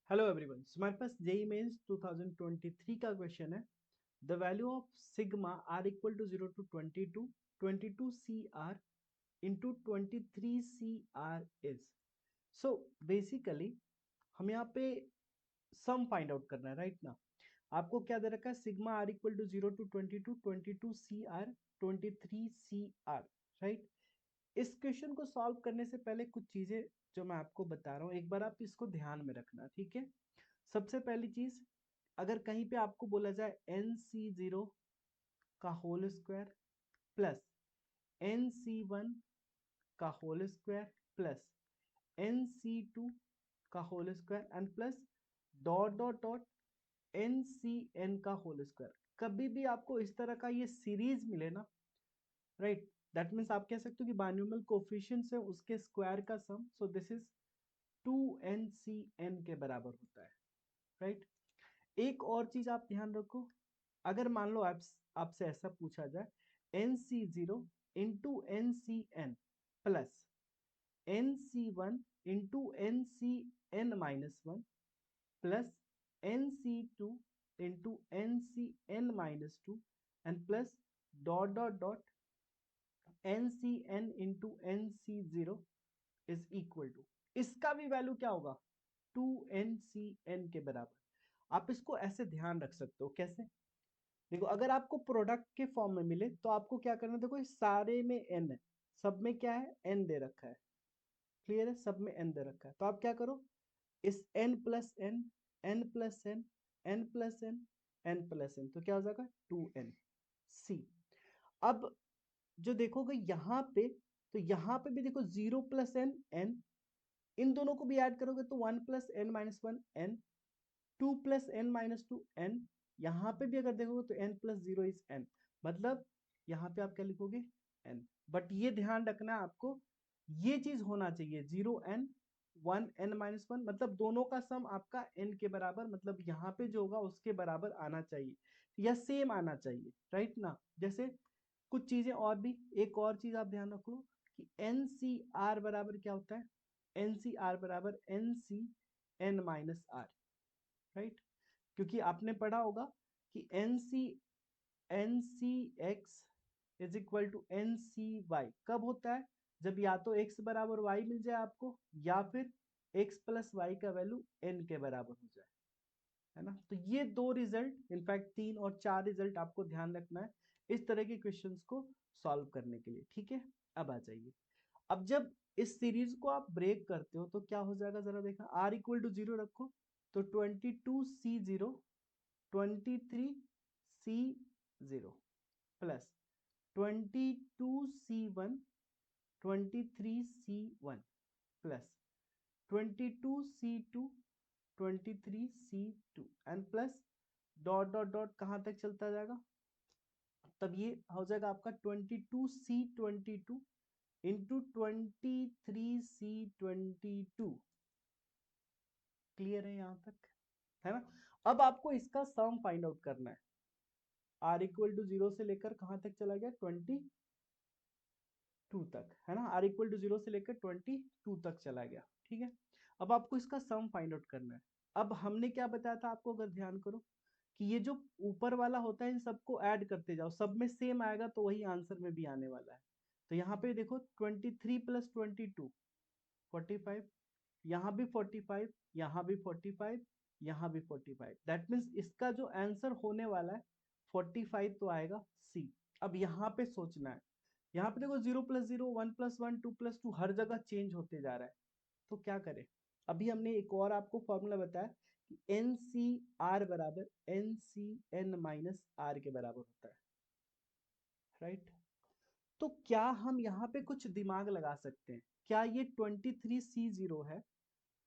Hello everyone, हमारे पास JEE mains 2023 का question है। The value of sigma r equal to 0 to 22 c r into 23 c r is. So basically हम यहाँ पे sum find out करना है, राइट ना। आपको क्या दे रखा है, sigma r equal to 0 to 22 c r 23 c r, right. इस क्वेश्चन को सॉल्व करने से पहले कुछ चीजें जो मैं आपको बता रहा हूँ, एक बार आप इसको ध्यान में रखना, ठीक है। सबसे पहली चीज, अगर कहीं पे आपको बोला जाए NC0 का होल स्क्वायर प्लस NC1 का होल स्क्वायर प्लस NC2 का whole square and plus dot dot dot NCN का होल स्क्वायर, कभी भी आपको इस तरह का ये सीरीज मिले ना, राइट, दैट मीन्स आप कह सकते हो कि बाइनोमियल कोफिशिएंट्स है उसके स्क्वायर का सम, सो दिस इज 2NCN के बराबर होता है, राइट। एक और चीज आप ध्यान रखो, अगर मान लो आपसे ऐसा पूछा जाए NC0 into NCN plus NC1 into NCN-1 plus NC2 into NCN-2 and plus dot dot dot NCN into NC0 is equal to, इसका भी वैल्यू क्या होगा, 2NCN के बराबर। आप इसको ऐसे ध्यान रख सकते हो, कैसे, देखो अगर आपको प्रोडक्ट के फॉर्म में मिले तो आपको क्या करना है, देखो इस सारे में एन है, सब में क्या है, एन दे रखा है, क्लियर है, सब में एन दे रखा है, तो आप क्या करो, इस n plus n, n plus n, n plus n, n plus n, तो क्या हो जाएगा 2NC। अब जो देखोगे यहाँ पे, तो यहाँ पे भी देखो 0 + n, इन दोनों को भी ऐड करोगे तो 1 + n-1 n, 2 + n-2 n, यहाँ पे भी अगर देखोगे तो n+0 इज n, मतलब यहाँ पे आप क्या लिखोगे n। बट ये ध्यान रखना आपको, ये चीज होना चाहिए 0n 1n-1, मतलब दोनों का सम आपका n के बराबर, मतलब यहाँ पे जो होगा उसके बराबर आना चाहिए या सेम आना चाहिए, राइट ना। जैसे कुछ चीजें और भी, एक और चीज आप ध्यान रखो कि NCR बराबर क्या होता है, NCR बराबर NCN-R, राइट। क्योंकि आपने पढ़ा होगा कि NC is equal to NCY कब होता है, जब या तो x बराबर y मिल जाए आपको, या फिर x प्लस वाई का वैल्यू n के बराबर हो जाए, है ना। तो ये दो रिजल्ट, इनफैक्ट 3 और 4 रिजल्ट आपको ध्यान रखना है इस तरह के क्वेश्चंस को सॉल्व करने के लिए, ठीक है। अब आ जाइए, अब जब इस सीरीज को आप ब्रेक करते हो तो क्या हो जाएगा, जरा देखा, r इक्वल टू 0 रखो तो 22C0 23C0 plus 22C1 23C1 plus 22C2 23C2 and plus dot dot dot कहां तक चलता जाएगा, तब ये हो जाएगा आपका 22C22 इंटू 23C22। क्लियर है यहां तक, है ना। अब आपको इसका सम फाइंड आउट करना है, r इक्वल टू 0 से लेकर कहां तक चला गया, 22 तक, है ना। r इक्वल टू 0 से लेकर 22 तक चला गया, ठीक है। अब आपको इसका सम फाइंड आउट करना है। अब हमने क्या बताया था आपको, अगर ध्यान करो कि ये जो ऊपर वाला होता है इन सबको ऐड करते जाओ, सब में सेम आएगा तो वही आंसर में भी आने वाला है। तो यहाँ पे देखो 23 + 22 45, यहाँ भी 45, यहाँ भी 45, यहाँ भी 45, दैट मीन्स इसका जो आंसर होने वाला है 45 तो आएगा सी। अब यहाँ पे सोचना है, यहाँ पे देखो 0 + 0 1 + 1 2 + 2 हर जगह चेंज होते जा रहा है, तो क्या करें। अभी हमने एक और आपको फॉर्मूला बताया कि NCR बराबर NCN-R के बराबर होता है, राइट। तो क्या हम यहाँ पे कुछ दिमाग लगा सकते हैं, क्या ये 23C0 है,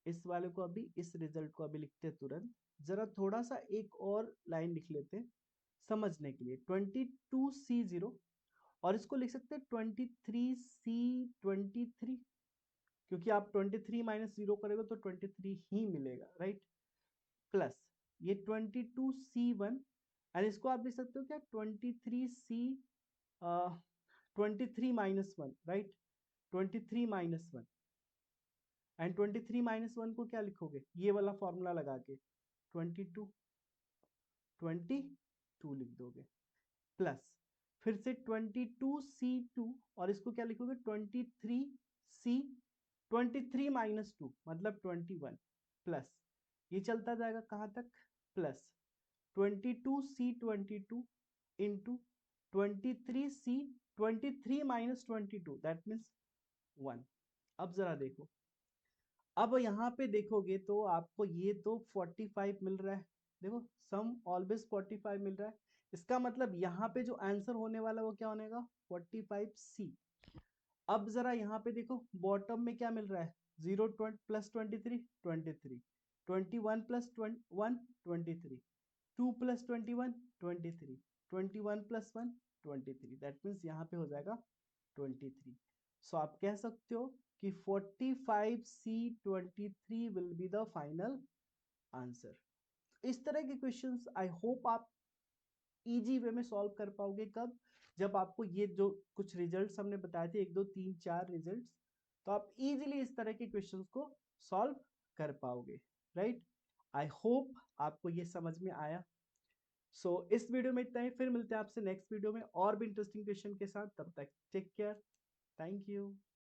इस वाले को अभी, इस रिजल्ट को अभी लिखते हैं तुरंत, जरा थोड़ा सा एक और लाइन लिख लेते हैं समझने के लिए, 22C0, और इसको लिख सकते हैं 23C23, क्योंकि आप 23 - 0 करेंगे तो 23 ही मिलेगा, राइट। प्लस ये 22C1, एंड इसको आप लिख सकते हो क्या, 23 - 1, राइट, 23 - 1, एंड 23 माइनस 1 को क्या लिखोगे, ये वाला फॉर्मूला लगा के 22 लिख दोगे, प्लस फिर से 22C2 और इसको क्या लिखोगे 23C, 23 माइनस 2 मतलब 21 प्लस, ये चलता जाएगा कहाँ तक, plus 22C22 into 23C, 23 minus 22 that means 1। अब जरा देखो, अब यहाँ पे देखोगे तो आपको ये तो 45 मिल रहा है, देखो सम ऑलवेज 45 मिल रहा है, इसका मतलब यहाँ पे जो आंसर होने वाला है वो क्या होने का 45C। अब जरा यहाँ पे देखो बॉटम में क्या मिल रहा है, 0 plus 23 23, 21 plus 1 23, 2 plus 21 23, 21 plus 1 23, that means यहाँ पे हो जाएगा 23। सो आप कह सकते हो कि 45C23 will be the final answer. इस तरह के क्वेश्चंस आई होप आप इजी वे में सॉल्व कर पाओगे, कब, जब आपको ये जो कुछ रिजल्ट्स हमने बताए थे 1 2 3 4 रिजल्ट्स, तो आप इजीली इस तरह के क्वेश्चंस को सॉल्व कर पाओगे, राइट। आई होप आपको ये समझ में आया। इस वीडियो में इतना ही, फिर मिलते हैं आपसे नेक्स्ट वीडियो में और भी इंटरेस्टिंग क्वेश्चन के साथ, तब तक टेक केयर, थैंक यू।